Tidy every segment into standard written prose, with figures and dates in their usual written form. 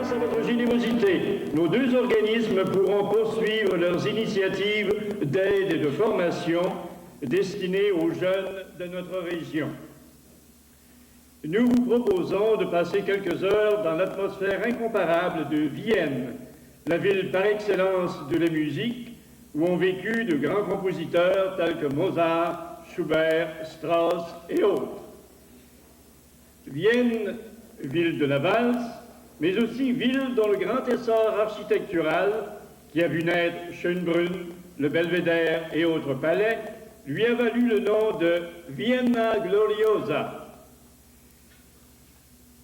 grâce à votre générosité, nos deux organismes pourront poursuivre leurs initiatives d'aide et de formation destinées aux jeunes de notre région. Nous vous proposons de passer quelques heures dans l'atmosphère incomparable de Vienne, la ville par excellence de la musique, où ont vécu de grands compositeurs tels que Mozart, Schubert, Strauss et autres. Vienne, ville de la valse, mais aussi ville dont le grand essor architectural, qui a vu naître Schönbrunn, le Belvédère et autres palais, lui a valu le nom de Vienna Gloriosa.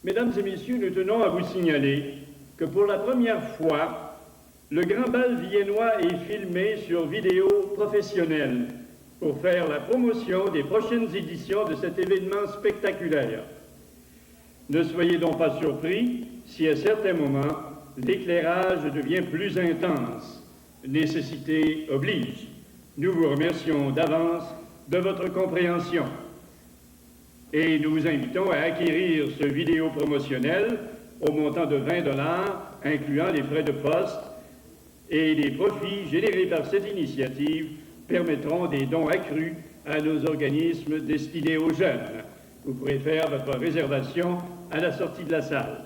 Mesdames et messieurs, nous tenons à vous signaler que pour la première fois, le Grand Bal viennois est filmé sur vidéo professionnelle pour faire la promotion des prochaines éditions de cet événement spectaculaire. Ne soyez donc pas surpris si à certains moments l'éclairage devient plus intense. Nécessité oblige. Nous vous remercions d'avance de votre compréhension. Et nous vous invitons à acquérir ce vidéo promotionnel au montant de 20 $, incluant les frais de poste, et les profits générés par cette initiative permettront des dons accrus à nos organismes destinés aux jeunes. Vous pourrez faire votre réservation à la sortie de la salle.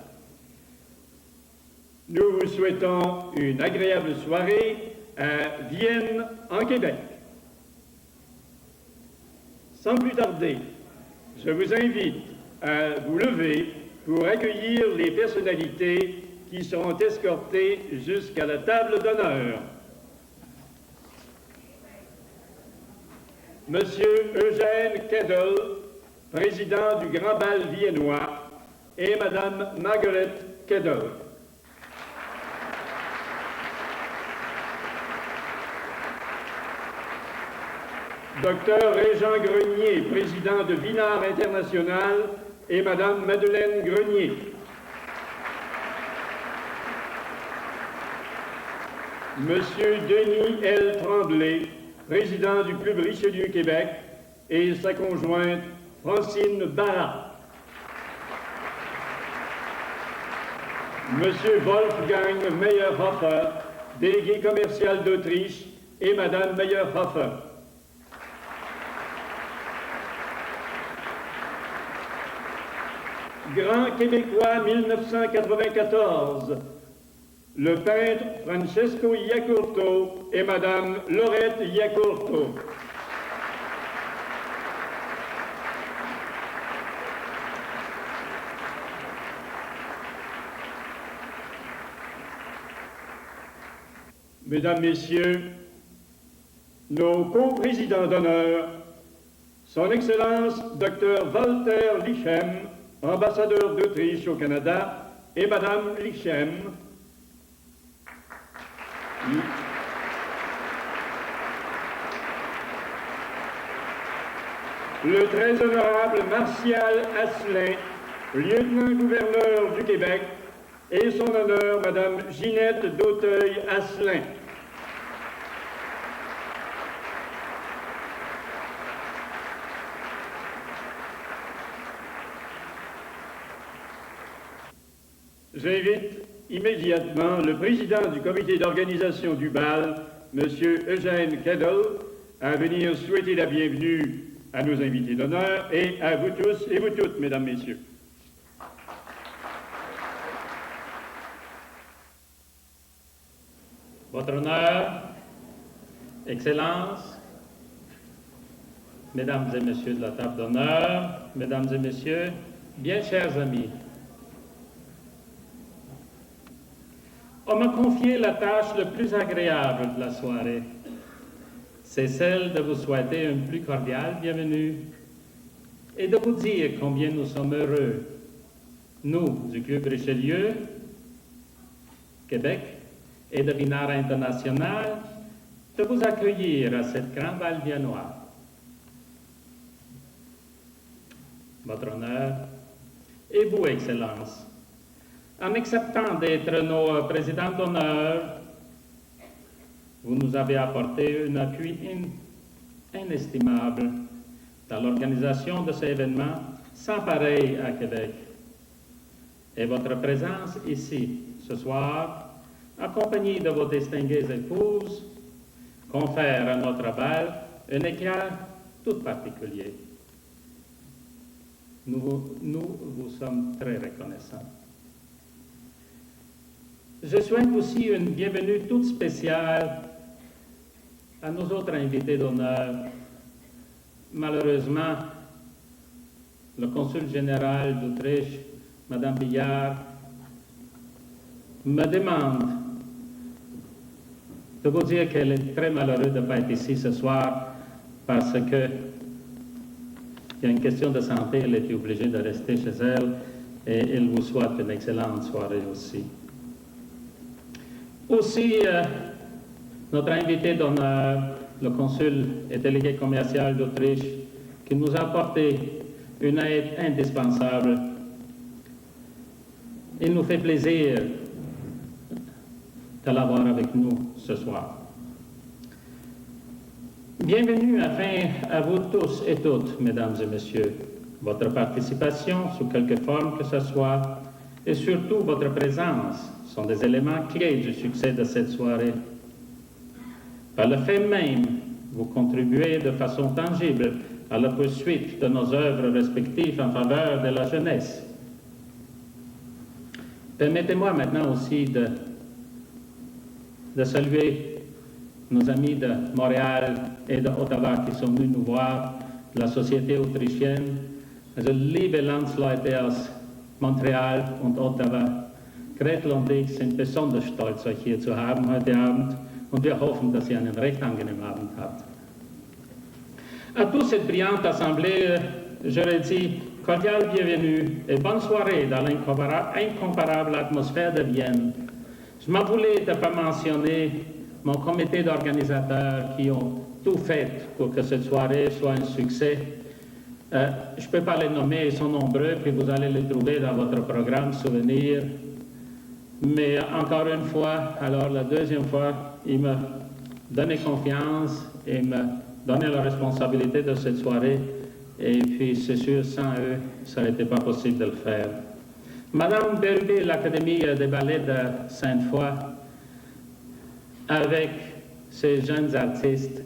Nous vous souhaitons une agréable soirée à Vienne, en Québec. Sans plus tarder, je vous invite à vous lever pour accueillir les personnalités qui seront escortées jusqu'à la table d'honneur. Monsieur Eugène Kedel, président du Grand Bal viennois, et Madame Margaret Kedel. Docteur Régent Grenier, président de Vinard International, et Madame Madeleine Grenier. Monsieur Denis L. Tremblay, président du Club Richelieu Québec, et sa conjointe Francine Barra. Monsieur Wolfgang Meyerhofer, délégué commercial d'Autriche, et Madame Meyerhofer. Grand Québécois 1994, le peintre Francesco Iacurto et Madame Laurette Iacurto. Mesdames, Messieurs, nos co-présidents d'honneur, Son Excellence Dr Walter Lichem, ambassadeur d'Autriche au Canada, et Madame Lichem, le très honorable Martial Asselin, lieutenant-gouverneur du Québec, et son honneur, Madame Ginette d'Auteuil-Asselin. J'invite immédiatement le président du comité d'organisation du bal, M. Eugène Kedel, à venir souhaiter la bienvenue à nos invités d'honneur et à vous tous et vous toutes, mesdames, messieurs. Votre honneur, Excellences, Mesdames et Messieurs de la table d'honneur, Mesdames et Messieurs, bien chers amis, on m'a confié la tâche la plus agréable de la soirée. C'est celle de vous souhaiter une plus cordiale bienvenue et de vous dire combien nous sommes heureux, nous, du Club Richelieu, Québec, et de Vinard International, de vous accueillir à cette grande bal viennois. Votre honneur, et vous, Excellences, en acceptant d'être nos présidents d'honneur, vous nous avez apporté un appui inestimable dans l'organisation de cet événement sans pareil à Québec. Et votre présence ici, ce soir, accompagné de vos distinguées épouses, confère à notre bal un éclat tout particulier. Nous vous sommes très reconnaissants. Je souhaite aussi une bienvenue toute spéciale à nos autres invités d'honneur. Malheureusement, le consul général d'Autriche, Madame Billard, me demande de vous dire qu'elle est très malheureuse de ne pas être ici ce soir parce que il y a une question de santé, elle était obligée de rester chez elle et elle vous souhaite une excellente soirée aussi. Aussi, notre invité d'honneur, le consul et délégué commercial d'Autriche, qui nous a apporté une aide indispensable. Il nous fait plaisir de l'avoir avec nous ce soir. Bienvenue enfin à vous tous et toutes, mesdames et messieurs. Votre participation, sous quelque forme que ce soit, et surtout votre présence, sont des éléments clés du succès de cette soirée. Par le fait même, vous contribuez de façon tangible à la poursuite de nos œuvres respectives en faveur de la jeunesse. Permettez-moi maintenant aussi de saluer nos amis de Montréal et d'Ottawa qui sont venus nous voir, la Société autrichienne. Also, liebe Landsleute aus Montreal und Ottawa, Gretel und ich sind besonders stolz, euch hier zu haben heute Abend und wir hoffen, dass ihr einen recht angenehmen Abend habt. À toute cette brillante assemblée, je leur dis cordial bienvenue et bonne soirée dans l'incomparable atmosphère de Vienne. Je m'en voulais de ne pas mentionner mon comité d'organisateurs qui ont tout fait pour que cette soirée soit un succès. Je ne peux pas les nommer, ils sont nombreux, puis vous allez les trouver dans votre programme souvenir. Mais encore une fois, alors la deuxième fois, ils me donnaient confiance et me donnaient la responsabilité de cette soirée. Et puis, c'est sûr, sans eux, ça n'était pas possible de le faire. Madame Bérubé, l'Académie des ballets de Sainte-Foy, avec ces jeunes artistes,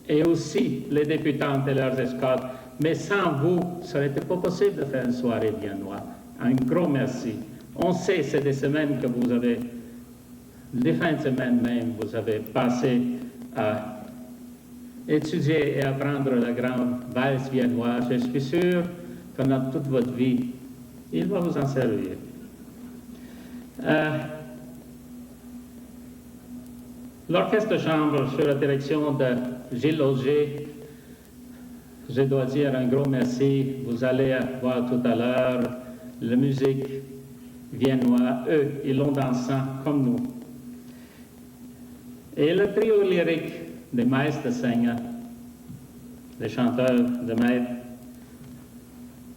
et aussi les débutantes et leurs escortes. Mais sans vous, ça n'était pas possible de faire une soirée viennoise. Un gros merci. On sait, c'est des semaines que vous avez, des fins de semaine même, vous avez passé à étudier et apprendre la grande valse viennoise. Je suis sûr que dans toute votre vie, il va vous en servir. L'orchestre de chambre, sous la direction de Gilles Auger, je dois dire un gros merci. Vous allez voir tout à l'heure la musique viennoise. Eux, ils l'ont dansant comme nous. Et le trio lyrique des Meistersänger, les chanteurs de maître,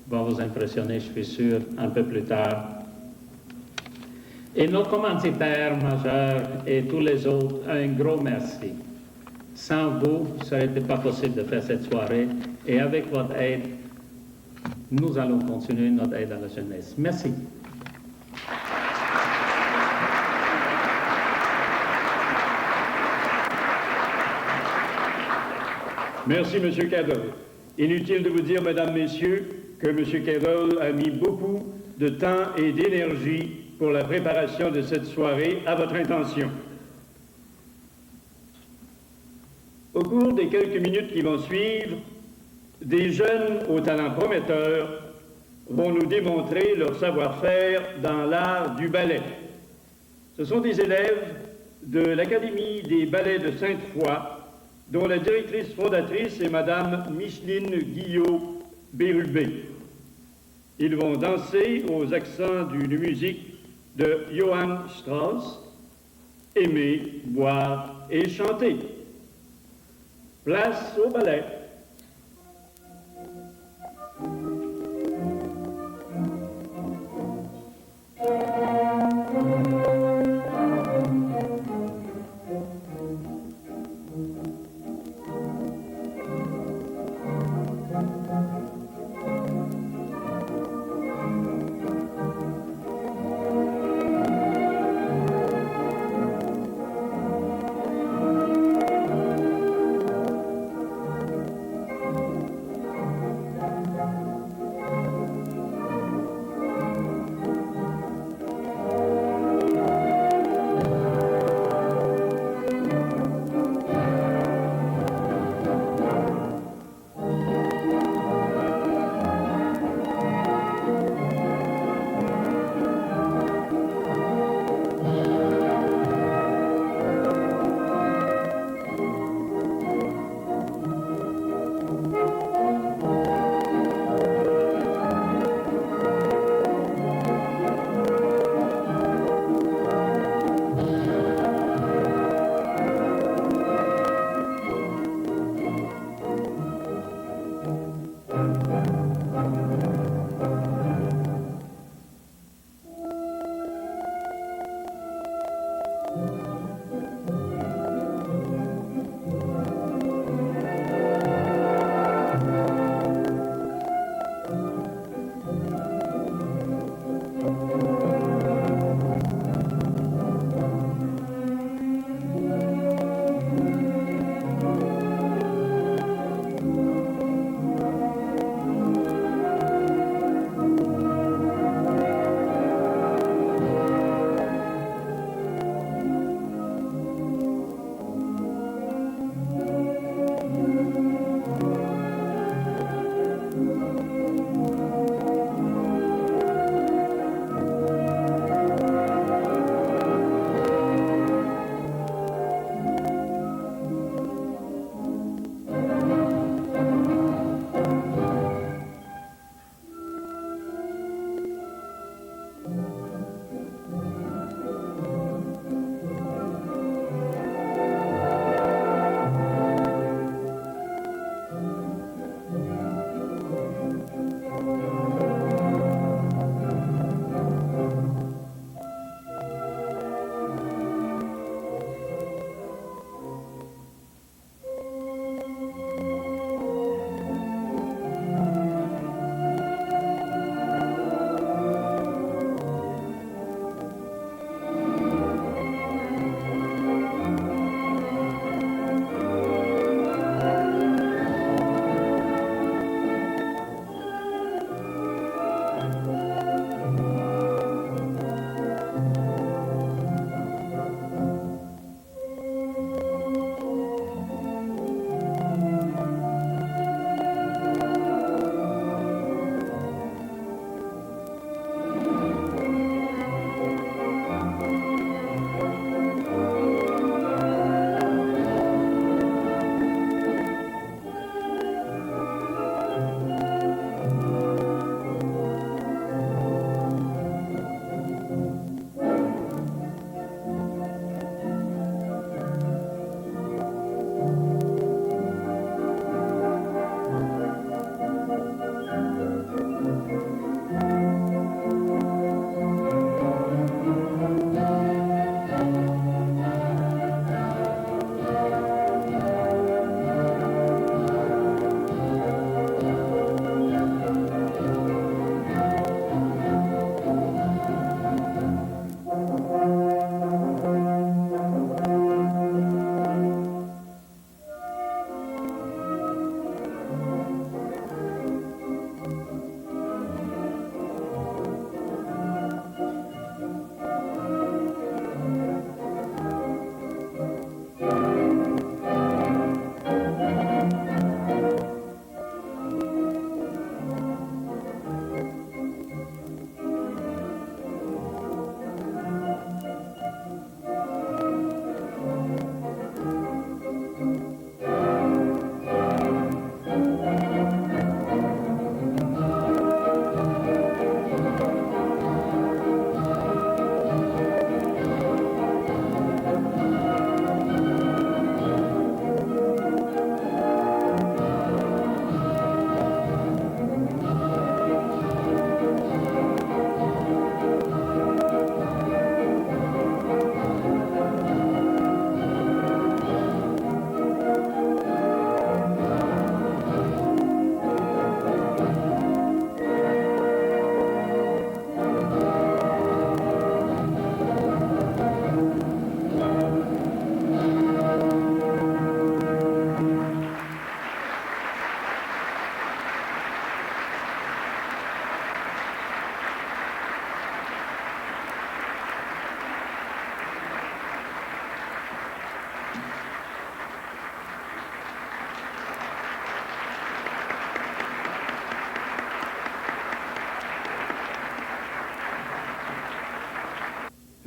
vont vous impressionner, je suis sûr, un peu plus tard. Et nos commanditaires majeurs et tous les autres, un gros merci. Sans vous, ça n'était pas possible de faire cette soirée. Et avec votre aide, nous allons continuer notre aide à la jeunesse. Merci. Merci, M. Cadol. Inutile de vous dire, Mesdames, Messieurs, que M. Cadol a mis beaucoup de temps et d'énergie pour la préparation de cette soirée à votre intention. Au cours des quelques minutes qui vont suivre, des jeunes aux talents prometteurs vont nous démontrer leur savoir-faire dans l'art du ballet. Ce sont des élèves de l'Académie des ballets de Sainte-Foy, dont la directrice fondatrice est Madame Micheline Guillot-Bérubé. Ils vont danser aux accents d'une musique de Johann Strauss, aimer, boire et chanter. Place au ballet.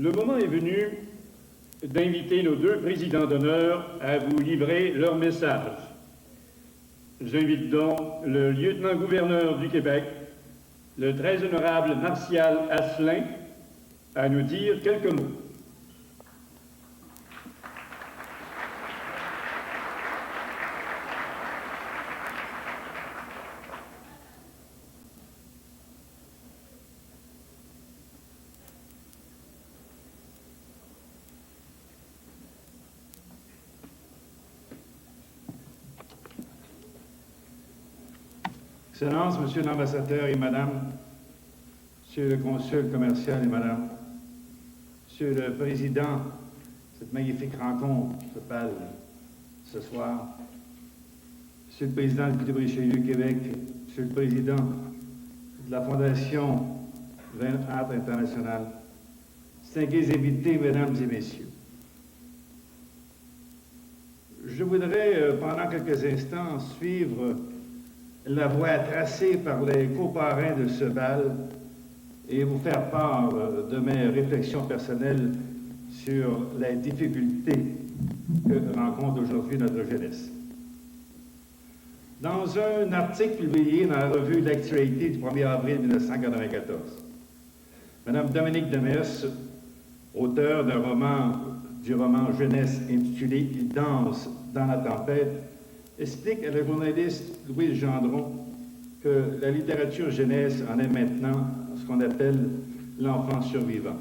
le moment est venu d'inviter nos deux présidents d'honneur à vous livrer leur message. J'invite donc le lieutenant-gouverneur du Québec, le très honorable Martial Asselin, à nous dire quelques mots. Excellences, Monsieur l'ambassadeur et Madame, Monsieur le consul commercial et Madame, Monsieur le Président, cette magnifique rencontre se parle ce soir, Monsieur le Président du Club Richelieu Québec, Monsieur le Président de la Fondation Vin Art International, distingués invités, Mesdames et Messieurs. Je voudrais, pendant quelques instants, suivre la voie tracée par les coparrains de ce bal et vous faire part de mes réflexions personnelles sur les difficultés que rencontre aujourd'hui notre jeunesse. Dans un article publié dans la revue L'Actualité du 1er avril 1994, Mme Dominique Demers, auteure du roman jeunesse intitulé « Il danse dans la tempête », explique à la journaliste Louise Gendron que la littérature jeunesse en est maintenant ce qu'on appelle l'enfant survivant.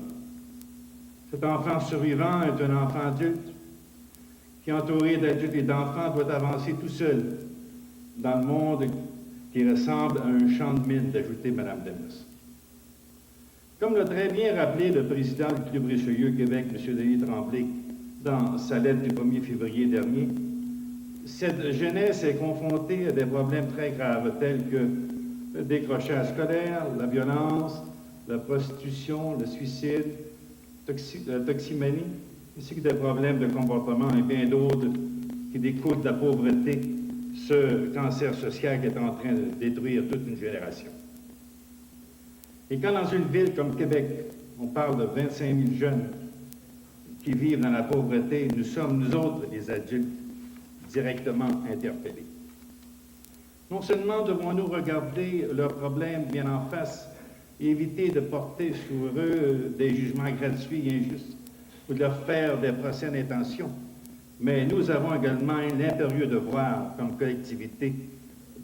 Cet enfant survivant est un enfant adulte qui, entouré d'adultes et d'enfants, doit avancer tout seul dans le monde qui ressemble à un champ de mine, d'ajouter Mme Demers. Comme l'a très bien rappelé le président du Club Richelieu Québec, M. Denis Tremblay, dans sa lettre du 1er février dernier, cette jeunesse est confrontée à des problèmes très graves tels que le décrochage scolaire, la violence, la prostitution, le suicide, la toximanie, ainsi que des problèmes de comportement et bien d'autres qui découlent de la pauvreté, ce cancer social qui est en train de détruire toute une génération. Et quand dans une ville comme Québec, on parle de 25 000 jeunes qui vivent dans la pauvreté, nous sommes, nous autres, les adultes, directement interpellés. Non seulement devons-nous regarder leurs problèmes bien en face et éviter de porter sur eux des jugements gratuits et injustes ou de leur faire des procès d'intention, mais nous avons également l'impérieux devoir, comme collectivité,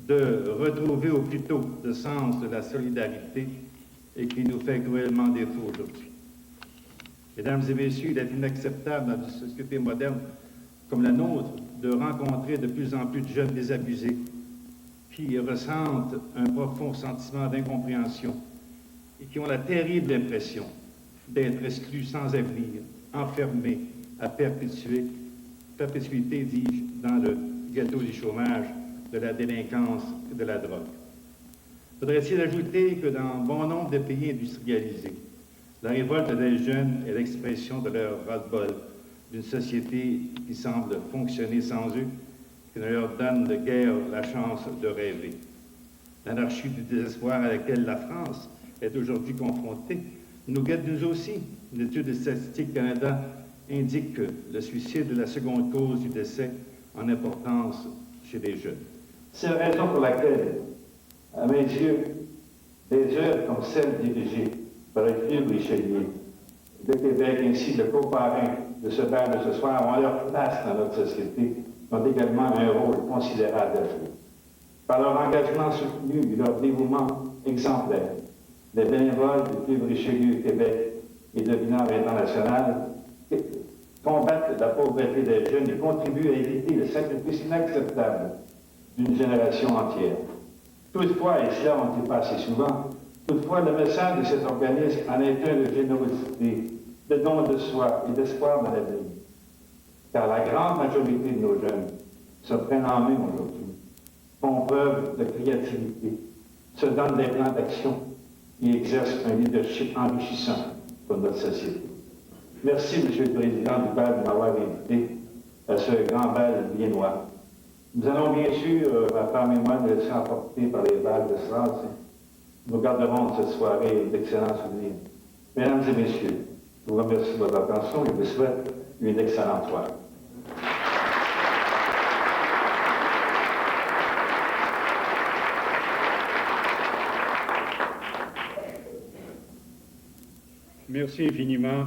de retrouver au plus tôt le sens de la solidarité et qui nous fait cruellement défaut aujourd'hui. Mesdames et messieurs, il est inacceptable dans une société moderne comme la nôtre de rencontrer de plus en plus de jeunes désabusés qui ressentent un profond sentiment d'incompréhension et qui ont la terrible impression d'être exclus sans avenir, enfermés à perpétuité, dis-je, dans le ghetto du chômage, de la délinquance et de la drogue. Faudrait-il ajouter que dans bon nombre de pays industrialisés, la révolte des jeunes est l'expression de leur ras-le-bol d'une société qui semble fonctionner sans eux, qui ne leur donne de guère la chance de rêver. L'anarchie du désespoir à laquelle la France est aujourd'hui confrontée nous guette nous aussi. Une étude de Statistique Canada indique que le suicide est la seconde cause du décès en importance chez les jeunes. C'est la raison pour laquelle, à mes yeux, des œuvres comme celle dirigée par le Club Richelieu de Québec ainsi que le coparrain de ce bal de ce soir ont leur place dans notre société, ont également un rôle considérable à jouer. Par leur engagement soutenu et leur dévouement exemplaire, les bénévoles du Club Richelieu Québec et de l'Union internationale combattent la pauvreté des jeunes et contribuent à éviter le sacrifice inacceptable d'une génération entière. Toutefois, et cela on ne dit pas assez souvent, toutefois le message de cet organisme en est un de générosité, de don de soi et d'espoir dans l'avenir. Car la grande majorité de nos jeunes se prennent en main aujourd'hui, font preuve de créativité, se donnent des plans d'action et exercent un leadership enrichissant pour notre société. Merci, Monsieur le Président du bal, de m'avoir invité à ce grand bal viennois. Nous allons bien sûr, ma femme et moi, nous laisser emporter par les balles de France. Nous garderons de cette soirée d'excellents souvenirs. Mesdames et Messieurs, Je vous remercie de votre attention et vous souhaite une excellente soirée. Merci infiniment,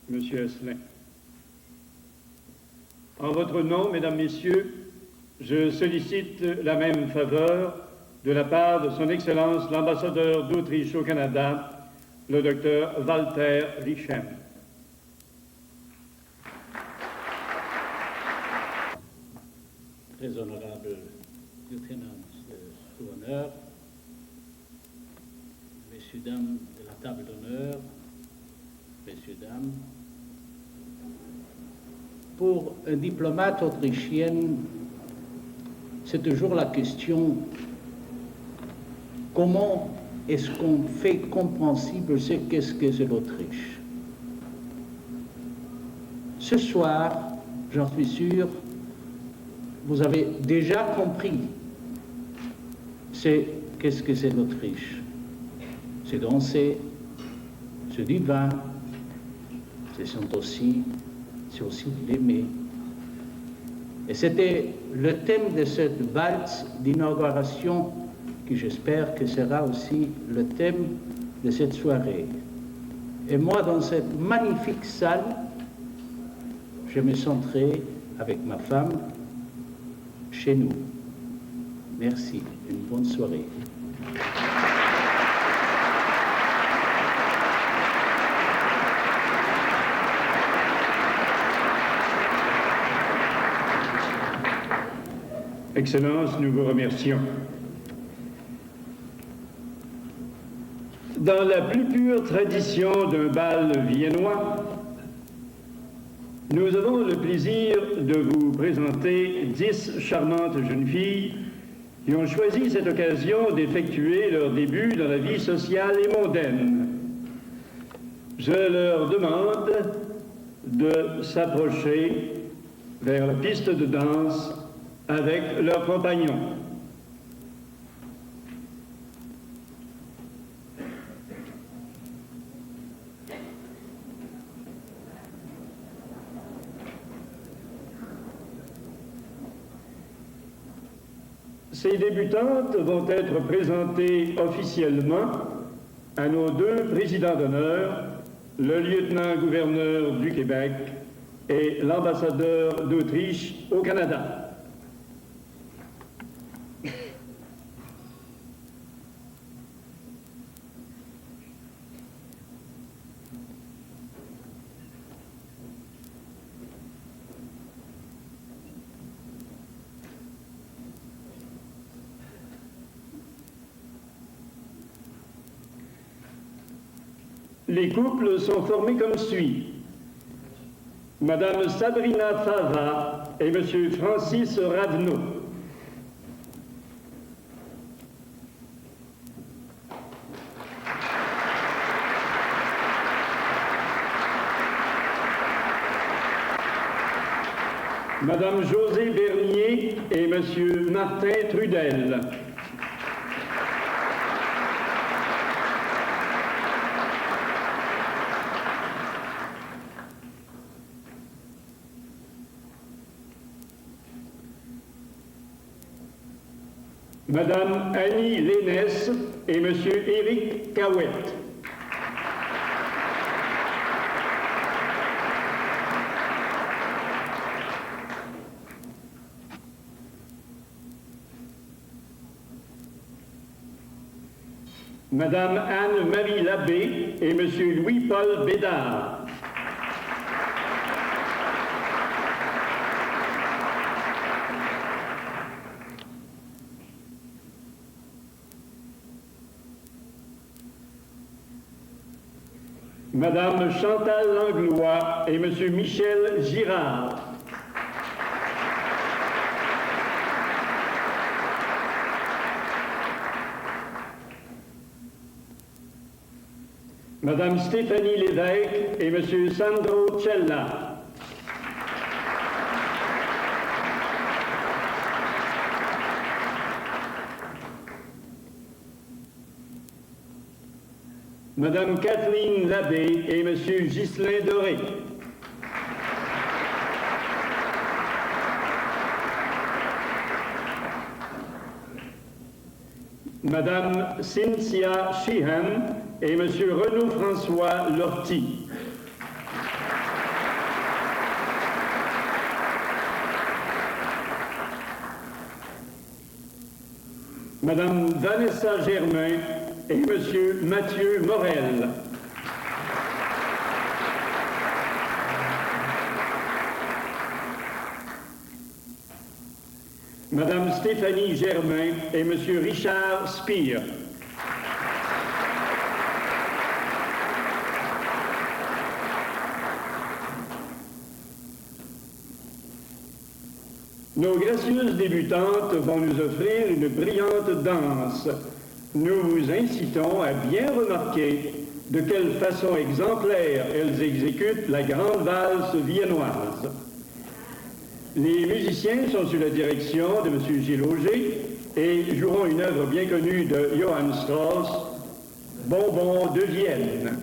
Monsieur Asselin. En votre nom, Mesdames, Messieurs, je sollicite la même faveur de la part de Son Excellence l'ambassadeur d'Autriche au Canada, le Dr Walter Richem. Très honorable lieutenant sous-honneur, messieurs, dames de la table d'honneur, messieurs, dames, pour un diplomate autrichien, c'est toujours la question comment est-ce qu'on fait compréhensible ce qu'est-ce que c'est l'Autriche. Ce soir, j'en suis sûr, vous avez déjà compris qu'est-ce que c'est l'Autriche. C'est danser, c'est du vin, c'est aussi l'aimer. Et c'était le thème de cette valse d'inauguration qui j'espère que sera aussi le thème de cette soirée. Et moi, dans cette magnifique salle, je me sentirai avec ma femme chez nous. Merci. Une bonne soirée. Excellence, nous vous remercions. Dans la plus pure tradition d'un bal viennois, nous avons le plaisir de vous présenter 10 charmantes jeunes filles qui ont choisi cette occasion d'effectuer leur début dans la vie sociale et mondaine. Je leur demande de s'approcher vers la piste de danse avec leurs compagnons. Ces débutantes vont être présentées officiellement à nos 2 présidents d'honneur, le lieutenant-gouverneur du Québec et l'ambassadeur d'Autriche au Canada. Les couples sont formés comme suit. Madame Sabrina Fava et Monsieur Francis Ravenot. Madame José Bernier et Monsieur Martin Trudel. Madame Annie Lénès et Monsieur Éric Cahouette. Madame Anne-Marie Labbé et Monsieur Louis-Paul Bédard. Madame Chantal Langlois et Monsieur Michel Girard. Madame Stéphanie Lévesque et Monsieur Sandro Cella. Madame Kathleen Labbé et Monsieur Ghislain Doré. Madame Cynthia Sheehan et Monsieur Renaud-François Lortie. Madame Vanessa Germain et Monsieur Mathieu Morel. Madame Stéphanie Germain et Monsieur Richard Spire. Nos gracieuses débutantes vont nous offrir une brillante danse. Nous vous incitons à bien remarquer de quelle façon exemplaire elles exécutent la grande valse viennoise. Les musiciens sont sous la direction de M. Gilles Auger et joueront une œuvre bien connue de Johann Strauss, Bonbon de Vienne.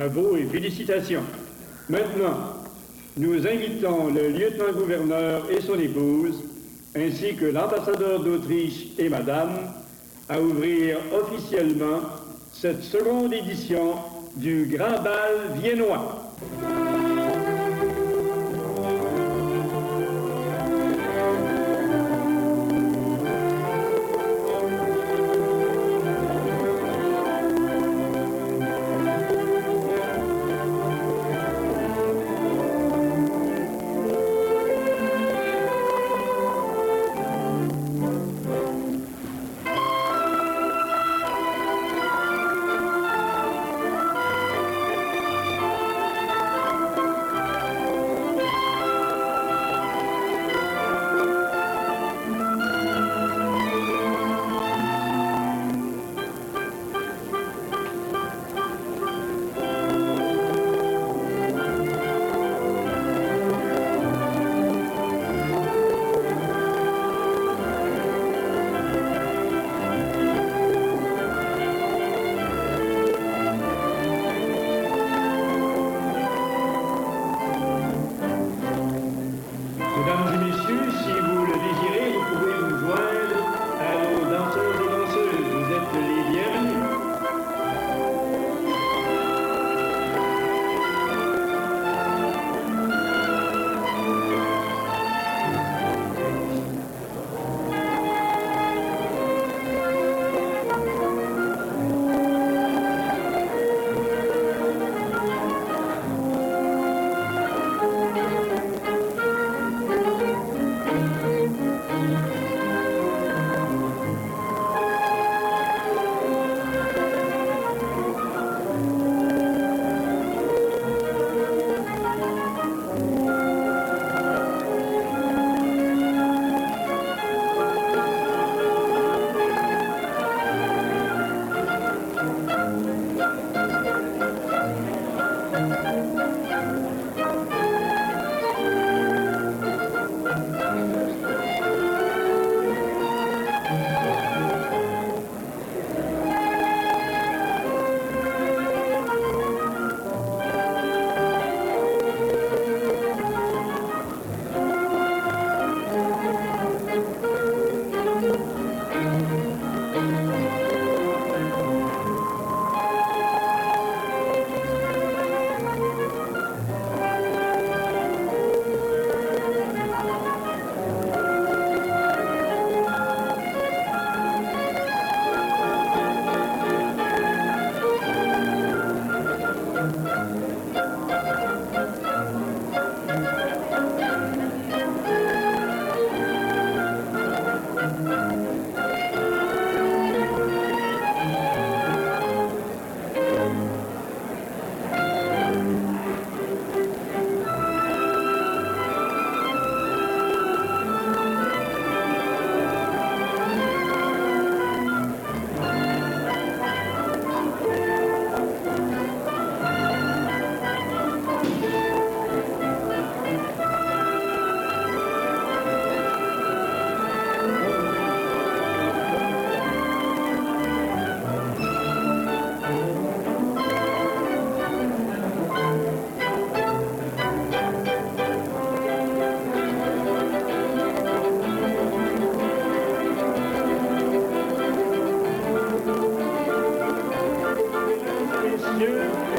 Bravo et félicitations. Maintenant, nous invitons le lieutenant-gouverneur et son épouse, ainsi que l'ambassadeur d'Autriche et madame, à ouvrir officiellement cette seconde édition du Grand Bal viennois. Mesdames et messieurs, si vous le désirez, vous pouvez vous joindre à nos danseurs et danseuses. Vous êtes les bienvenus.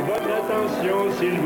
Votre attention, s'il vous plaît.